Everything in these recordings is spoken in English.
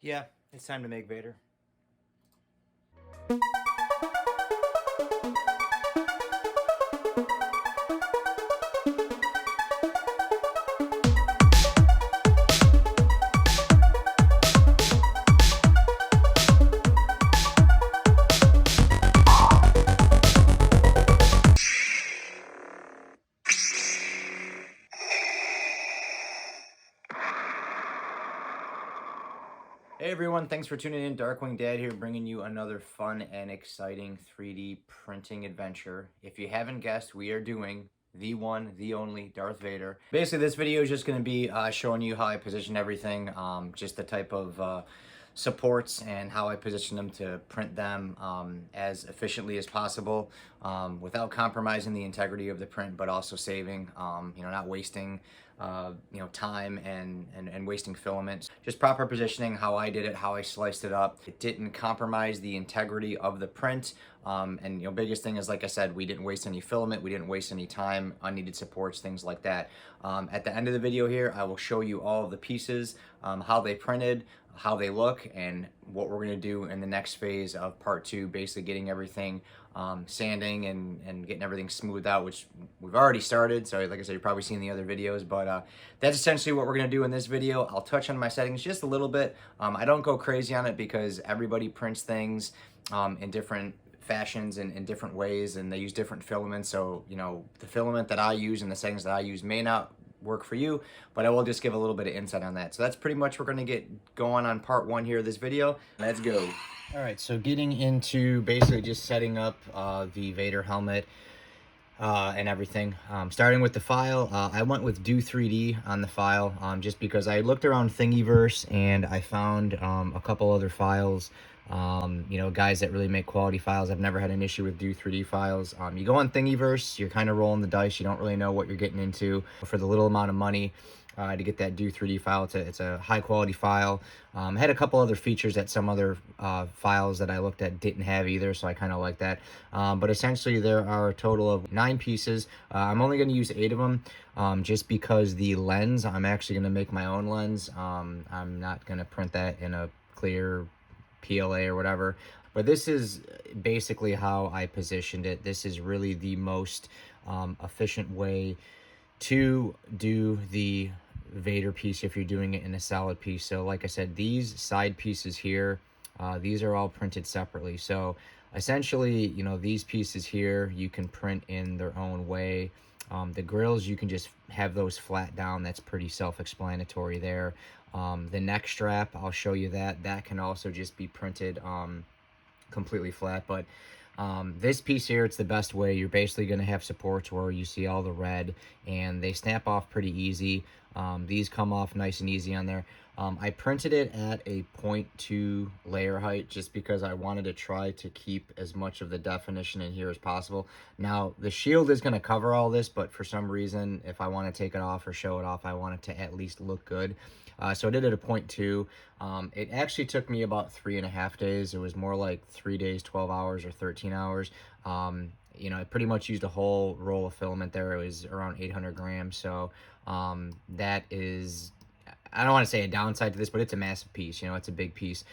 Yeah, it's time to make Vader. Hey everyone, thanks for tuning in. Darkwing Dad here, bringing you another fun and exciting 3D printing adventure. If you haven't guessed, we are doing the one, the only Darth Vader. Basically, this video is just going to be showing you how I position everything, just the type of supports and how I position them to print them as efficiently as possible without compromising the integrity of the print, but also saving, not wasting time and wasting filaments. Just proper positioning, how I did it, how I sliced it up. It didn't compromise the integrity of the print. And biggest thing is, like I said, we didn't waste any filament, we didn't waste any time, unneeded supports, things like that. At the end of the video here, I will show you all of the pieces, how they printed, how they look, and what we're gonna do in the next phase of part 2, basically getting everything sanding and getting everything smoothed out, which we've already started. So like I said, you've probably seen the other videos, but that's essentially what we're gonna do in this video. I'll touch on my settings just a little bit. I don't go crazy on it because everybody prints things in different fashions and in different ways, and they use different filaments. So the filament that I use and the settings that I use may not work for you, but I will just give a little bit of insight on that. So that's pretty much, we're going to get going on part 1 here of this video. Let's go. All right, so getting into basically just setting up the Vader helmet and everything. Starting with the file, I went with Do 3D on the file, just because I looked around Thingiverse and I found a couple other files, guys that really make quality files. I've never had an issue with Do 3D files. You go on Thingiverse, you're kind of rolling the dice. You don't really know what you're getting into for the little amount of money. To get that Do 3D file. It's a high quality file. I had a couple other features that some other files that I looked at didn't have either, so I kind of like that. But essentially there are a total of 9 pieces. I'm only going to use 8 of them just because the lens, I'm actually going to make my own lens. I'm not going to print that in a clear PLA or whatever. But this is basically how I positioned it. This is really the most efficient way to do the Vader piece if you're doing it in a solid piece. So like I said, these side pieces here, these are all printed separately. So essentially, these pieces here you can print in their own way. The grills, you can just have those flat down. That's pretty self-explanatory there. The neck strap, I'll show you that can also just be printed completely flat. But this piece here, it's the best way. You're basically going to have supports where you see all the red, and they snap off pretty easy. These come off nice and easy on there. I printed it at a 0.2 layer height just because I wanted to try to keep as much of the definition in here as possible. Now, the shield is going to cover all this, but for some reason, if I want to take it off or show it off, I want it to at least look good. So I did it at 0.2. It actually took me about 3.5 days. It was more like 3 days, 12 hours or 13 hours. I pretty much used a whole roll of filament there. It was around 800 grams. So that is, I don't want to say a downside to this, but it's a massive piece. It's a big piece.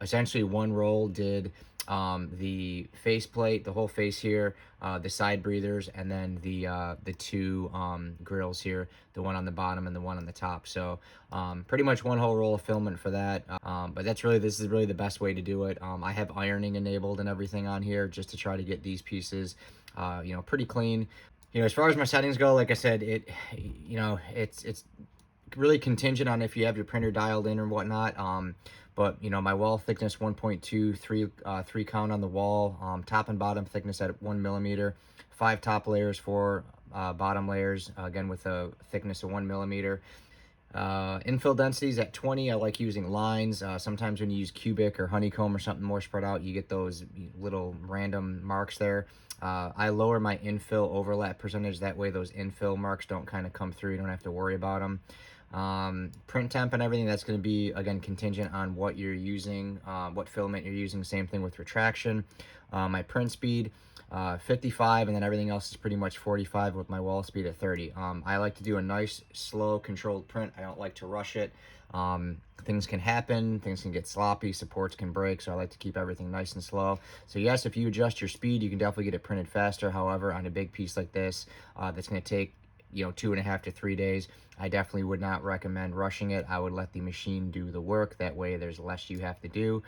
Essentially, one roll did the face plate, the whole face here, the side breathers, and then the 2 grills here, the one on the bottom and the one on the top. So pretty much one whole roll of filament for that. But this is really the best way to do it. I have ironing enabled and everything on here just to try to get these pieces pretty clean. As far as my settings go, like I said, it's really contingent on if you have your printer dialed in or whatnot. But my wall thickness 1.2, 3 count on the wall, top and bottom thickness at 1 millimeter, 5 top layers, 4 bottom layers, again with a thickness of 1 millimeter. Infill densities at 20. I like using lines. Sometimes when you use cubic or honeycomb or something more spread out, you get those little random marks there. I lower my infill overlap percentage. That way those infill marks don't kind of come through. You don't have to worry about them. Print temp and everything, that's going to be, again, contingent on what you're using, what filament you're using. Same thing with retraction. My print speed, 55, and then everything else is pretty much 45 with my wall speed at 30. I like to do a nice, slow, controlled print. I don't like to rush it. Things can happen, things can get sloppy, supports can break, so I like to keep everything nice and slow. So yes, if you adjust your speed, you can definitely get it printed faster. However, on a big piece like this, that's going to take 2.5 to 3 days, I definitely would not recommend rushing it. I would let the machine do the work. That way there's less you have to do.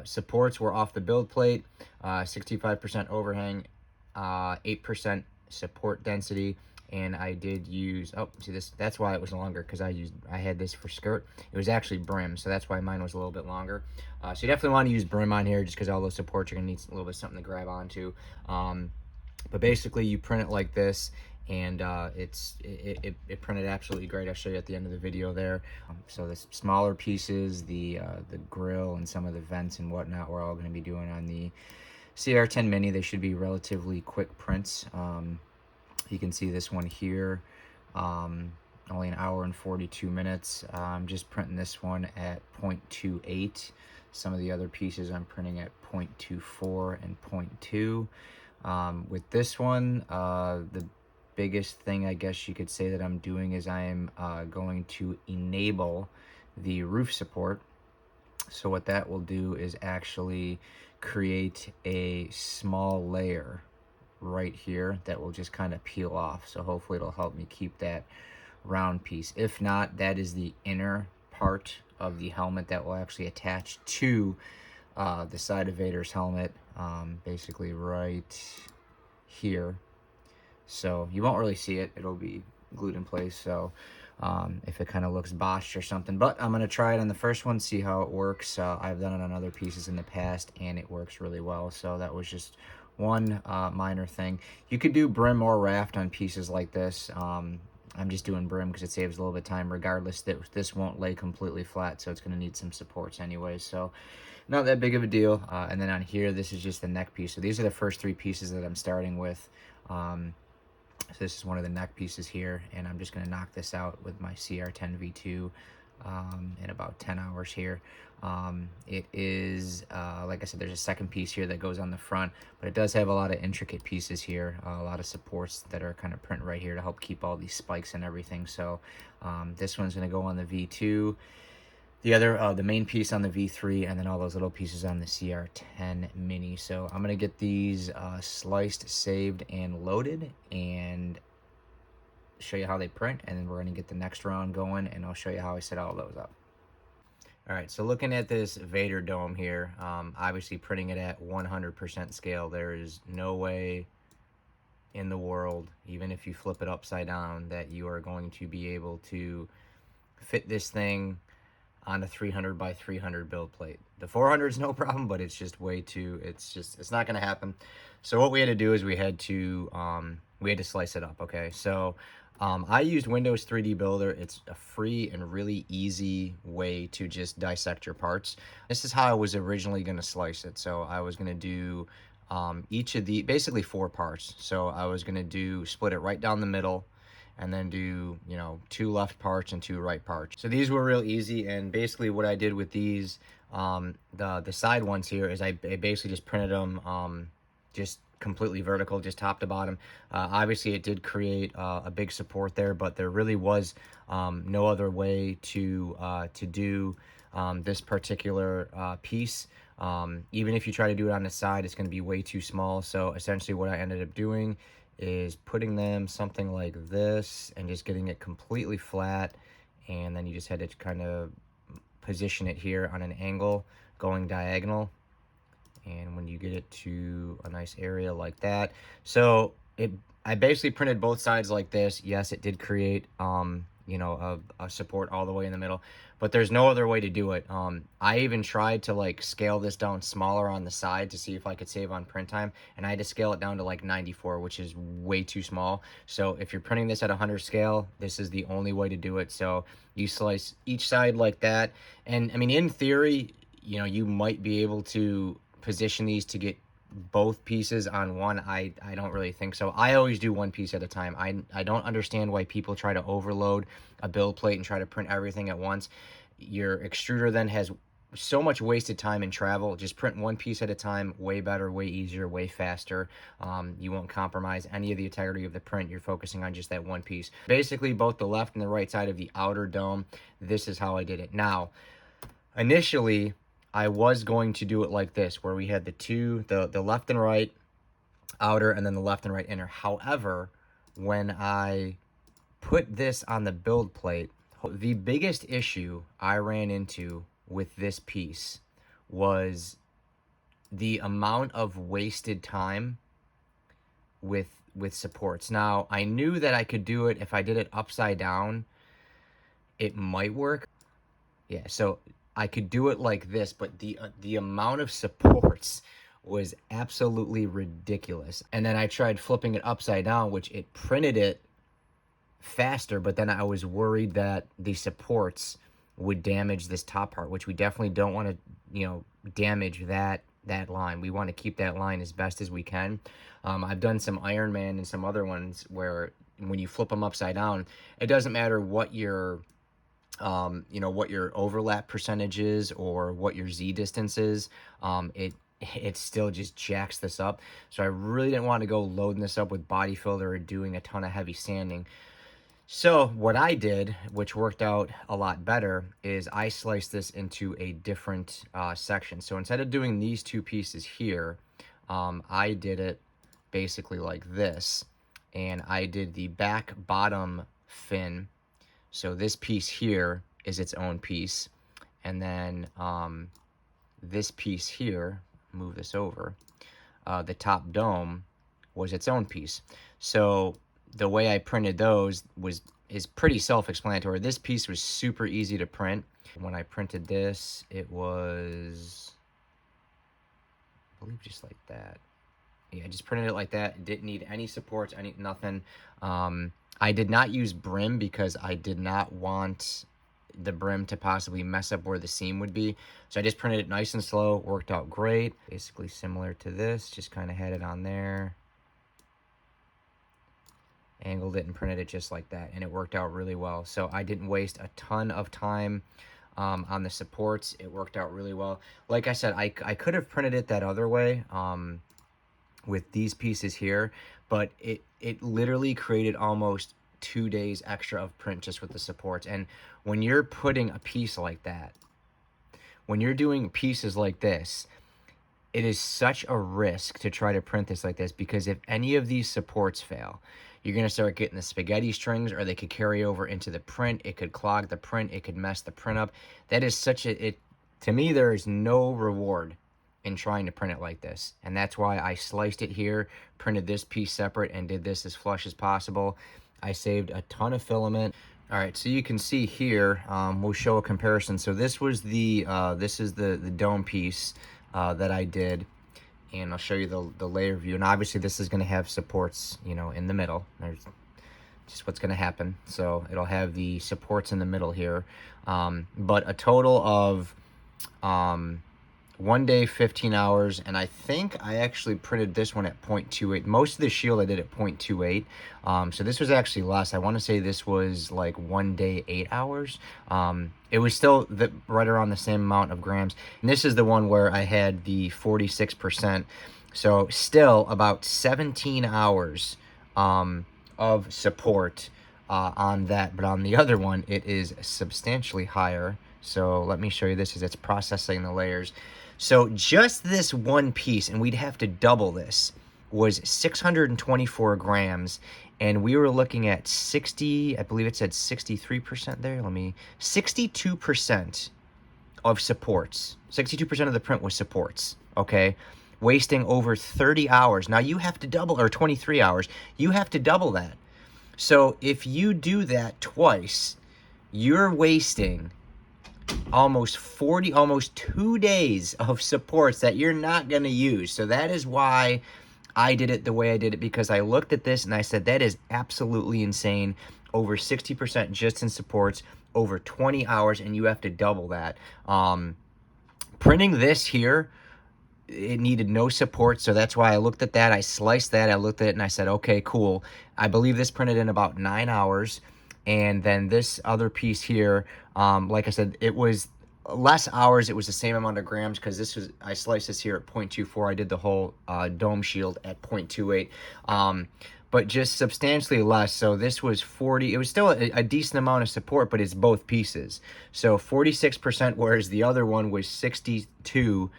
Supports were off the build plate, 65% overhang, 8% support density, and I did use, oh, see this, that's why it was longer, because I had this for skirt. It was actually brim, so that's why mine was a little bit longer. So you definitely want to use brim on here, just because all those supports, you're going to need a little bit of something to grab onto. But basically you print it like this, and it printed absolutely great. I'll show you at the end of the video there. So the smaller pieces, the grill and some of the vents and whatnot, we're all going to be doing on the CR10 Mini. They should be relatively quick prints. You can see this one here, only an hour and 42 minutes. I'm just printing this one at 0.28. Some of the other pieces I'm printing at 0.24 and 0.2. With this one, the biggest thing I guess you could say that I'm doing is I'm going to enable the roof support. So what that will do is actually create a small layer right here that will just kind of peel off. So hopefully it'll help me keep that round piece. If not, that is the inner part of the helmet that will actually attach to the side of Vader's helmet, basically right here. So you won't really see it, it'll be glued in place. So if it kind of looks botched or something, but I'm going to try it on the first one, see how it works. I've done it on other pieces in the past and it works really well. So that was just one minor thing. You could do brim or raft on pieces like this. I'm just doing brim because it saves a little bit of time. Regardless, that this won't lay completely flat, so it's going to need some supports anyway. So not that big of a deal. And then on here, this is just the neck piece. So these are the first three pieces that I'm starting with. So this is one of the neck pieces here, and I'm just going to knock this out with my CR10 V2 in about 10 hours here. It is, like I said, there's a second piece here that goes on the front, but it does have a lot of intricate pieces here, a lot of supports that are kind of printed right here to help keep all these spikes and everything. So this one's going to go on the V2. The other, the main piece on the V3, and then all those little pieces on the CR10 Mini. So I'm going to get these sliced, saved, and loaded, and show you how they print, and then we're going to get the next round going, and I'll show you how I set all those up. All right, so looking at this Vader dome here, obviously printing it at 100% scale, there is no way in the world, even if you flip it upside down, that you are going to be able to fit this thing on a 300 by 300 build plate. The 400 is no problem, but it's just way too, it's not going to happen. So what we had to do is we had to slice it up. Okay, so I used Windows 3D Builder. It's a free and really easy way to just dissect your parts. This is how I was originally going to slice it. So I was going to do each of the, basically 4 parts. So I was going to split it right down the middle, and then do, 2 left parts and 2 right parts. So these were real easy, and basically what I did with these, the side ones here, is I basically just printed them just completely vertical, just top to bottom. Obviously it did create a big support there, but there really was no other way to do this particular piece. Even if you try to do it on the side, it's going to be way too small. So essentially what I ended up doing is putting them something like this and just getting it completely flat, and then you just had to kind of position it here on an angle going diagonal, and when you get it to a nice area like that. So I basically printed both sides like this. Yes, it did create a support all the way in the middle, but there's no other way to do it. I even tried to like scale this down smaller on the side to see if I could save on print time, and I had to scale it down to like 94, which is way too small. So if you're printing this at 100 scale, this is the only way to do it. So you slice each side like that, and I mean, in theory, you might be able to position these to get both pieces on one, I don't really think so. I always do one piece at a time. I don't understand why people try to overload a build plate and try to print everything at once. Your extruder then has so much wasted time and travel. Just print one piece at a time. Way better, way easier, way faster. You won't compromise any of the integrity of the print. You're focusing on just that one piece. Basically, both the left and the right side of the outer dome, this is how I did it. Now, initially, I was going to do it like this, where we had the left and right outer and then the left and right inner. However, when I put this on the build plate, the biggest issue I ran into with this piece was the amount of wasted time with supports. Now, I knew that I could do it if I did it upside down. It might work. Yeah, so I could do it like this, but the amount of supports was absolutely ridiculous. And then I tried flipping it upside down, which it printed it faster, but then I was worried that the supports would damage this top part, which we definitely don't want to, damage that line. We want to keep that line as best as we can. I've done some Iron Man and some other ones where when you flip them upside down, it doesn't matter what your what your overlap percentage is or what your Z distance is. It still just jacks this up. So I really didn't want to go loading this up with body filler or doing a ton of heavy sanding. So what I did, which worked out a lot better, is I sliced this into a different section. So instead of doing these two pieces here, I did it basically like this. And I did the back bottom fin. So this piece here is its own piece. And then this piece here, move this over, the top dome was its own piece. So the way I printed those is pretty self-explanatory. This piece was super easy to print. When I printed this, it was, I believe, just like that. Yeah, I just printed it like that. It didn't need any supports, nothing. I did not use brim because I did not want the brim to possibly mess up where the seam would be. So I just printed it nice and slow. Worked out great. Basically similar to this. Just kind of had it on there. Angled it and printed it just like that, and it worked out really well. So I didn't waste a ton of time on the supports. It worked out really well. Like I said, I could have printed it that other way with these pieces here, but it literally created almost 2 days extra of print just with the supports. And when you're putting a piece like that, when you're doing pieces like this, it is such a risk to try to print this like this, because if any of these supports fail, you're going to start getting the spaghetti strings, or they could carry over into the print. It could clog the print. It could mess the print up. That is such to me, there is no reward in trying to print it like this. And that's why I sliced it here, printed this piece separate, and did this as flush as possible. I saved a ton of filament. All right, so you can see here, we'll show a comparison. So this was this is the dome piece that I did. And I'll show you the layer view. And obviously this is going to have supports, in the middle. There's just what's going to happen. So it'll have the supports in the middle here. But a total of 1 day, 15 hours. And I think I actually printed this one at 0.28. Most of the shield I did at 0.28. So this was actually less. I want to say this was like 1 day, 8 hours. It was still right around the same amount of grams. And this is the one where I had the 46%. So still about 17 hours of support on that. But on the other one, it is substantially higher. So let me show you this as it's processing the layers. So just this one piece, and we'd have to double this, was 624 grams. And we were looking at 60, I believe it said 63% there. 62% of supports. 62% of the print was supports, okay? Wasting over 30 hours. Now you have to double, or 23 hours. You have to double that. So if you do that twice, you're wasting almost 2 days of supports that you're not going to use. So that is why I did it the way I did it, because I looked at this and I said, that is absolutely insane. Over 60% just in supports, over 20 hours, and you have to double that. Printing this here, it needed no support, so that's why I looked at that. I sliced that. I looked at it and I said, okay, cool. I believe this printed in about 9 hours. And then this other piece here, like I said, it was less hours. It was the same amount of grams because this was, I sliced this here at 0.24. I did the whole dome shield at 0.28. But just substantially less. So this was 40. It was still a decent amount of support, but it's both pieces. So 46%, whereas the other one was 62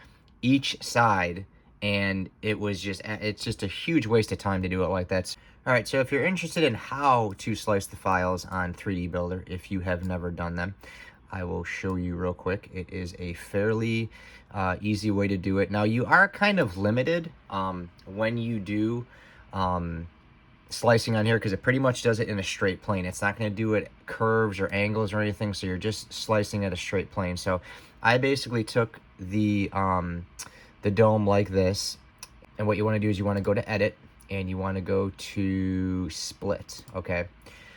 each side, and it's just a huge waste of time to do it like that. All right, so if you're interested in how to slice the files on 3D Builder, if you have never done them, I will show you real quick. It is a fairly easy way to do it. Now, you are kind of limited when you do slicing on here, because it pretty much does it in a straight plane. It's not going to do it curves or angles or anything, so you're just slicing at a straight plane. So I basically took the dome like this, and what you want to do is you want to go to edit and you want to go to split. Okay,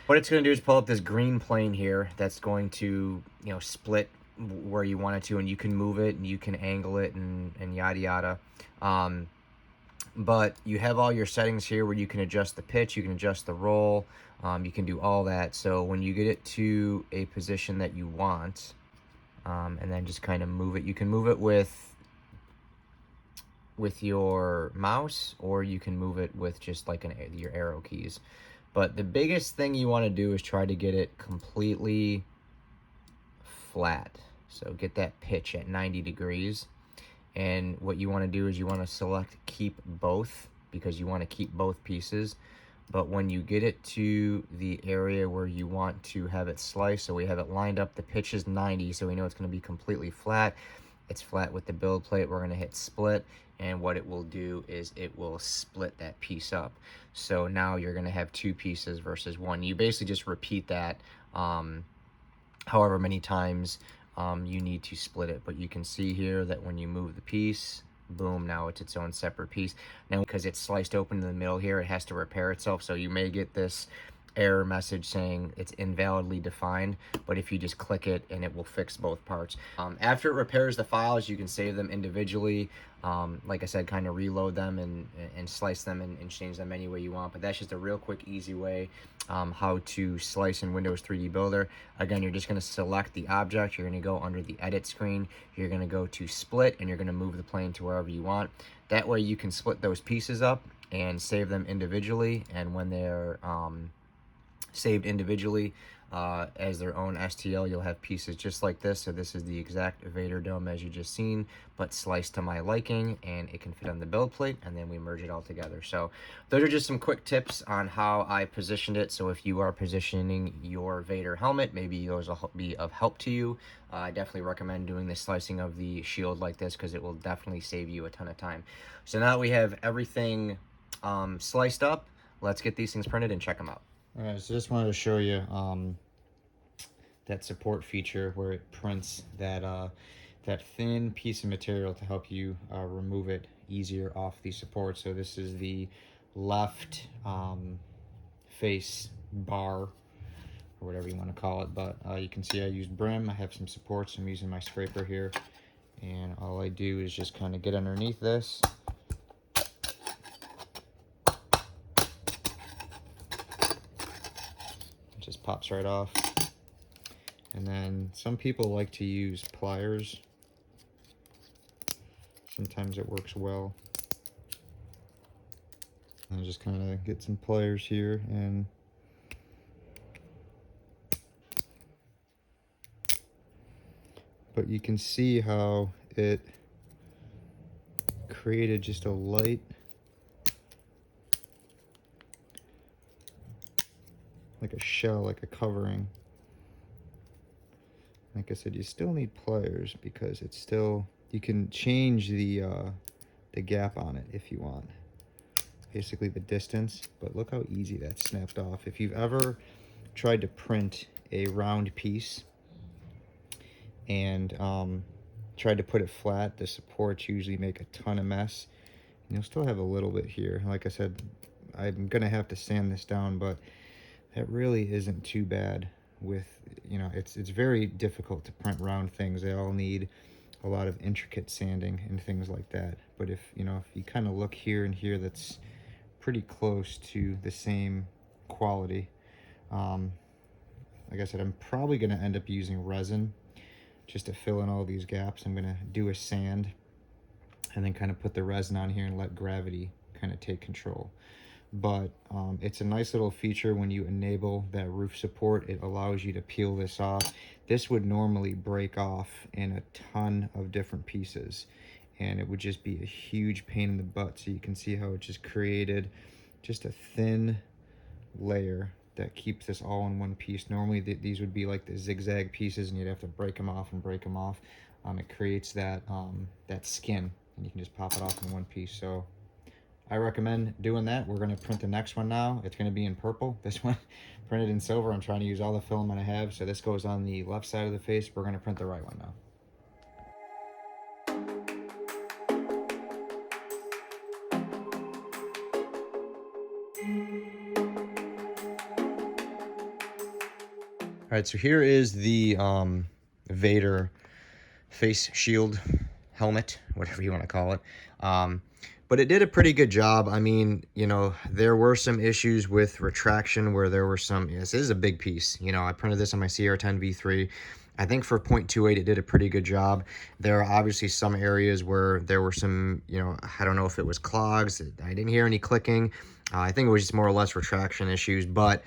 what it's going to do is pull up this green plane here that's going to, you know, split where you want it to, and you can move it and you can angle it and yada yada. But you have all your settings here where you can adjust the pitch, you can adjust the roll, you can do all that. So when you get it to a position that you want, and then just kind of move it, you can move it with your mouse, or you can move it with just like your arrow keys. But the biggest thing you want to do is try to get it completely flat. So get that pitch at 90 degrees. And what you want to do is you want to select keep both, because you want to keep both pieces. But when you get it to the area where you want to have it sliced, so we have it lined up, the pitch is 90, so we know it's going to be completely flat. It's flat with the build plate. We're going to hit split, and what it will do is it will split that piece up. So now you're going to have two pieces versus one. You basically just repeat that however many times you need to split it. But you can see here that when you move the piece, boom, now it's its own separate piece. Now, because it's sliced open in the middle here, it has to repair itself, so you may get this error message saying it's invalidly defined, but if you just click it, and it will fix both parts. After it repairs the files, you can save them individually. Like I said, kind of reload them and slice them and change them any way you want. But that's just a real quick, easy way how to slice in Windows 3D Builder. Again, you're just going to select the object. You're going to go under the edit screen. You're going to go to split, and you're going to move the plane to wherever you want. That way you can split those pieces up and save them individually. And when they're saved individually as their own STL, you'll have pieces just like this. So this is the exact Vader dome as you just seen, but sliced to my liking, and it can fit on the build plate, and then we merge it all together. So those are just some quick tips on how I positioned it. So if you are positioning your Vader helmet, maybe those will be of help to you. I definitely recommend doing the slicing of the shield like this, because it will definitely save you a ton of time. So now we have everything sliced up. Let's get these things printed and check them out. All right, so just wanted to show you that support feature where it prints that thin piece of material to help you remove it easier off the support. So this is the left face bar, or whatever you want to call it, but you can see I used brim. I have some supports. I'm using my scraper here, and all I do is just kind of get underneath this. Just pops right off. And then some people like to use pliers. Sometimes it works well. And just kind of get some pliers here, and but you can see how it created just a light like a shell, like a covering. Like I said, you still need pliers because it's still, you can change the gap on it if you want, basically the distance. But look how easy that snapped off. If you've ever tried to print a round piece and tried to put it flat, the supports usually make a ton of mess, and you'll still have a little bit here. Like I said, I'm gonna have to sand this down, but that really isn't too bad. With, you know, it's very difficult to print round things. They all need a lot of intricate sanding and things like that. But if you kind of look here and here, that's pretty close to the same quality. Like I said, I'm probably going to end up using resin just to fill in all these gaps. I'm going to do a sand and then kind of put the resin on here and let gravity kind of take control. But it's a nice little feature when you enable that roof support. It allows you to peel this off. This would normally break off in a ton of different pieces, and it would just be a huge pain in the butt. So you can see how it just created just a thin layer that keeps this all in one piece. Normally these would be like the zigzag pieces, and you'd have to break them off and break them off. It creates that that skin, and you can just pop it off in one piece. So I recommend doing that. We're going to print the next one now. It's going to be in purple. This one printed in silver. I'm trying to use all the filament I have. So this goes on the left side of the face. We're going to print the right one now. All right, so here is the Vader face shield helmet, whatever you want to call it. But it did a pretty good job. I mean, there were some issues with retraction where there were some, this is a big piece. I printed this on my CR10 V3. I think for 0.28, it did a pretty good job. There are obviously some areas where there were some, I don't know if it was clogs. I didn't hear any clicking. I think it was just more or less retraction issues, but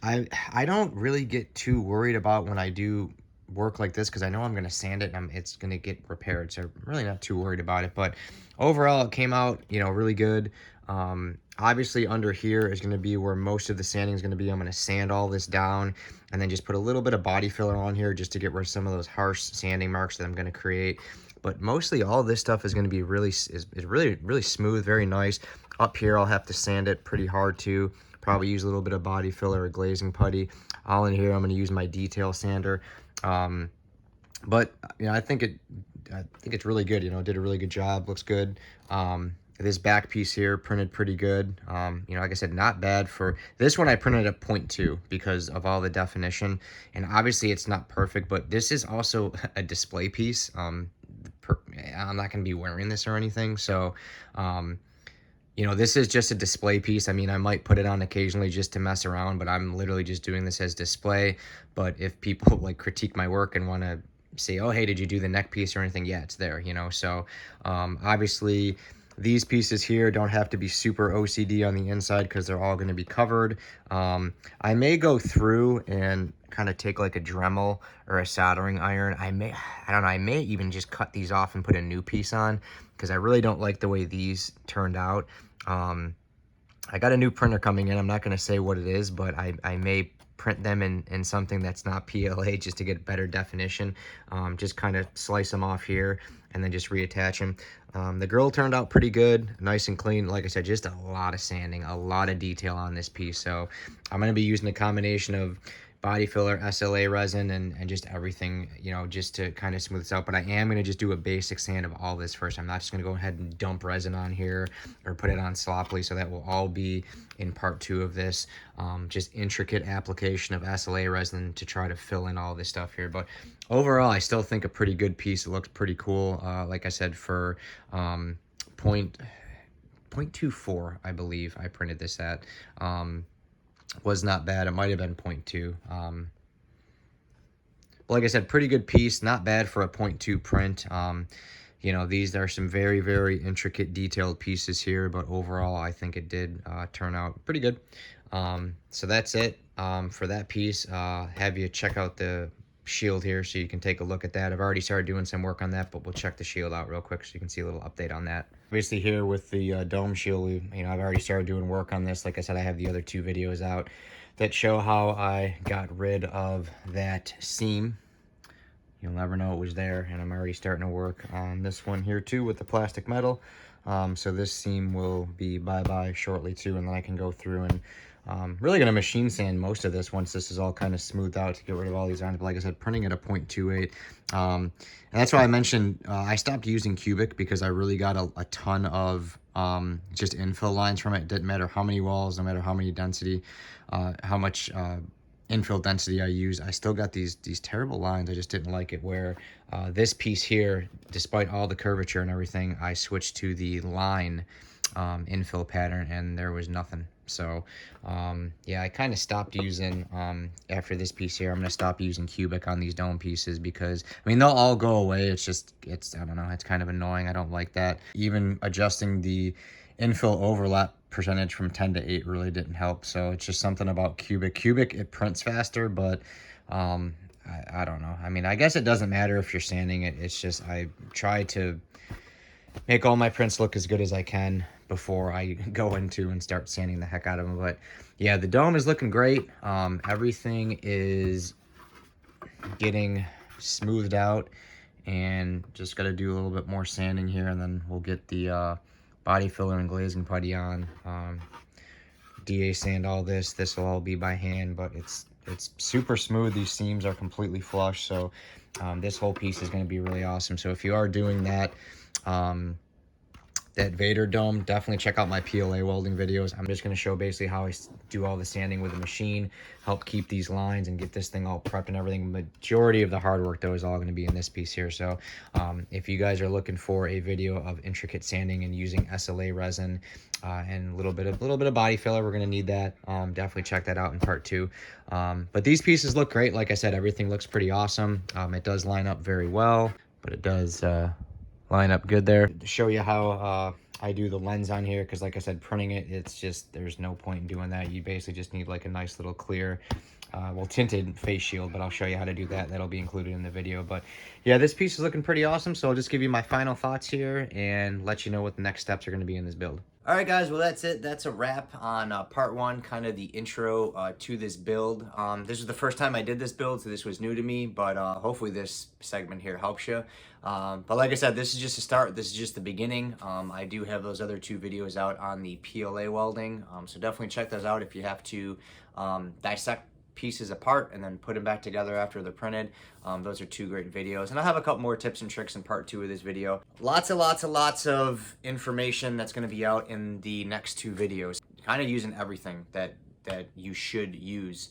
I don't really get too worried about when I do work like this, because I know I'm going to sand it and it's going to get repaired, so I'm really not too worried about it. But overall, it came out really good. Obviously under here is going to be where most of the sanding is going to be. I'm going to sand all this down and then just put a little bit of body filler on here just to get rid of some of those harsh sanding marks that I'm going to create. But mostly all this stuff is going to be really smooth, very nice. Up here I'll have to sand it pretty hard too. Probably use a little bit of body filler or glazing putty. All in here I'm going to use my detail sander. But I think it's really good. It did a really good job. Looks good. This back piece here printed pretty good. Like I said, not bad for this one. I printed at 0.2 because of all the definition, and obviously it's not perfect, but this is also a display piece. I'm not going to be wearing this or anything, so this is just a display piece. I mean, I might put it on occasionally just to mess around, but I'm literally just doing this as display. But if people critique my work and want to say, oh, hey, did you do the neck piece or anything? Yeah, it's there, So obviously these pieces here don't have to be super OCD on the inside because they're all going to be covered. I may go through and kind of take like a Dremel or a soldering iron. I don't know, I may even just cut these off and put a new piece on because I really don't like the way these turned out. I got a new printer coming in. I'm not going to say what it is, but I may print them in something that's not PLA just to get better definition. Just kind of slice them off here and then just reattach them. The grill turned out pretty good, nice and clean. Like I said, just a lot of sanding, a lot of detail on this piece. So I'm going to be using a combination of body filler, SLA resin, and just everything, just to kind of smooth this out. But I am going to just do a basic sand of all this first. I'm not just going to go ahead and dump resin on here or put it on sloppily. So that will all be in part 2 of this. Just intricate application of SLA resin to try to fill in all this stuff here. But overall, I still think a pretty good piece. It looks pretty cool. Like I said, for 0.24, I believe I printed this at. Was not bad. It might have been 0.2. But like I said, pretty good piece. Not bad for a 0.2 print. These are some very, very intricate, detailed pieces here, but overall, I think it did turn out pretty good. So that's it for that piece. Have you check out the shield here so you can take a look at that. I've already started doing some work on that, but we'll check the shield out real quick so you can see a little update on that. Obviously here with the dome shield, I've already started doing work on this. Like I said, I have the other 2 videos out that show how I got rid of that seam. You'll never know it was there, and I'm already starting to work on this one here too with the plastic metal. So this seam will be bye-bye shortly too, and then I can go through and really going to machine sand most of this once this is all kind of smoothed out to get rid of all these irons. But like I said, printing at a 0.28. And that's why I mentioned I stopped using cubic because I really got a ton of just infill lines from it. It didn't matter how many walls, no matter how many density, how much infill density I use, I still got these terrible lines. I just didn't like it where this piece here, despite all the curvature and everything, I switched to the line infill pattern and there was nothing. So yeah, I kind of stopped using after this piece here. I'm gonna stop using cubic on these dome pieces because I mean they'll all go away. It's just I don't know, it's kind of annoying. I don't like that. Even adjusting the infill overlap percentage from 10 to 8 really didn't help. So it's just something about cubic. It prints faster, but I don't know. I mean, I guess it doesn't matter if you're sanding it. It's just I try to make all my prints look as good as I can before I go into and start sanding the heck out of them. But yeah, the dome is looking great. Everything is getting smoothed out, and just got to do a little bit more sanding here, and then we'll get the body filler and glazing putty on. DA sand all this. This will all be by hand, but it's super smooth. These seams are completely flush, so this whole piece is going to be really awesome. So if you are doing that that Vader dome, definitely check out my PLA welding videos. I'm just going to show basically how I do all the sanding with the machine, help keep these lines and get this thing all prepped and everything. Majority of the hard work though is all going to be in this piece here. So if you guys are looking for a video of intricate sanding and using SLA resin and a little bit of body filler, we're going to need that. Definitely check that out in part 2. But these pieces look great. Like I said, everything looks pretty awesome. It does line up very well, but it does line up good there. To show you how I do the lens on here, because like I said, printing it, it's just, there's no point in doing that. You basically just need like a nice little clear, well, tinted face shield, but I'll show you how to do that. That'll be included in the video. But yeah, this piece is looking pretty awesome. So I'll just give you my final thoughts here and let you know what the next steps are going to be in this build. All right, guys, well, that's it. That's a wrap on part 1, kind of the intro to this build. This was the first time I did this build, so this was new to me, but hopefully this segment here helps you. But like I said, this is just a start. This is just the beginning. I do have those other 2 videos out on the PLA welding, so definitely check those out if you have to dissect pieces apart and then put them back together after they're printed. Those are 2 great videos, and I'll have a couple more tips and tricks in part 2 of this video. Lots of information that's going to be out in the next 2 videos, kind of using everything that you should use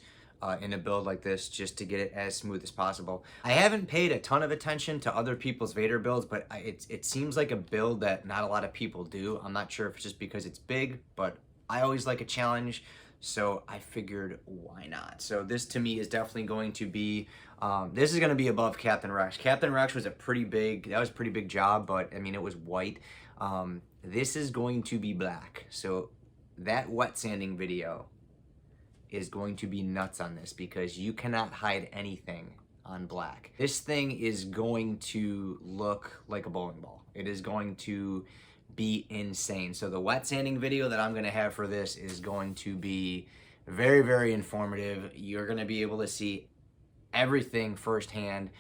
in a build like this, just to get it as smooth as possible. I haven't paid a ton of attention to other people's Vader builds, but it seems like a build that not a lot of people do. I'm not sure if it's just because it's big, but I always like a challenge. So I figured, why not? So this to me is definitely going to be, this is going to be above Captain Rex. Captain Rex was a pretty big job, but I mean, it was white. This is going to be black. So that wet sanding video is going to be nuts on this, because you cannot hide anything on black. This thing is going to look like a bowling ball. It is going to be insane. So the wet sanding video that I'm going to have for this is going to be very, very informative. You're going to be able to see everything firsthand,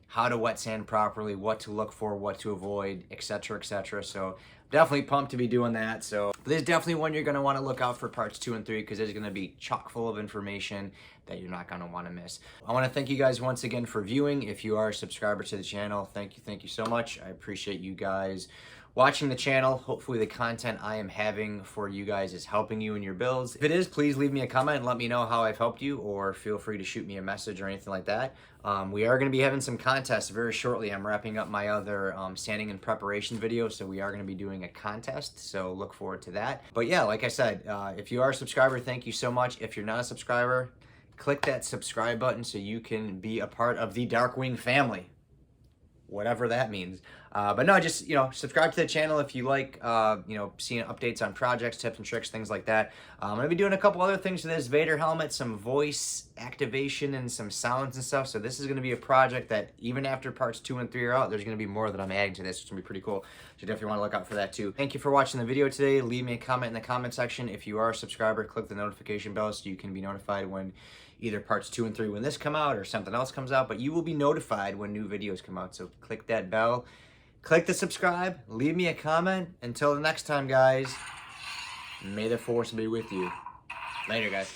how to wet sand properly, what to look for, what to avoid, etc., etc. So definitely pumped to be doing that. So this is definitely one you're going to want to look out for parts 2 and 3, because there's going to be chock full of information that you're not going to want to miss. I want to thank you guys once again for viewing. If you are a subscriber to the channel, thank you so much. I appreciate you guys watching the channel. Hopefully the content I am having for you guys is helping you in your builds. If it is, please leave me a comment and let me know how I've helped you, or feel free to shoot me a message or anything like that. We are going to be having some contests very shortly. I'm wrapping up my other sanding and preparation video, so we are going to be doing a contest, so look forward to that. But yeah, like I said, if you are a subscriber, thank you so much. If you're not a subscriber, click that subscribe button so you can be a part of the Darkwing family, whatever that means. But no, just, subscribe to the channel if you like, seeing updates on projects, tips and tricks, things like that. I'm going to be doing a couple other things to this Vader helmet, some voice activation and some sounds and stuff. So this is going to be a project that even after parts 2 and 3 are out, there's going to be more that I'm adding to this. It's going to be pretty cool. So definitely want to look out for that too. Thank you for watching the video today. Leave me a comment in the comment section. If you are a subscriber, click the notification bell so you can be notified when either parts 2 and 3 when this come out or something else comes out, but you will be notified when new videos come out. So click that bell, click the subscribe, leave me a comment. Until the next time, guys, may the force be with you. Later, guys.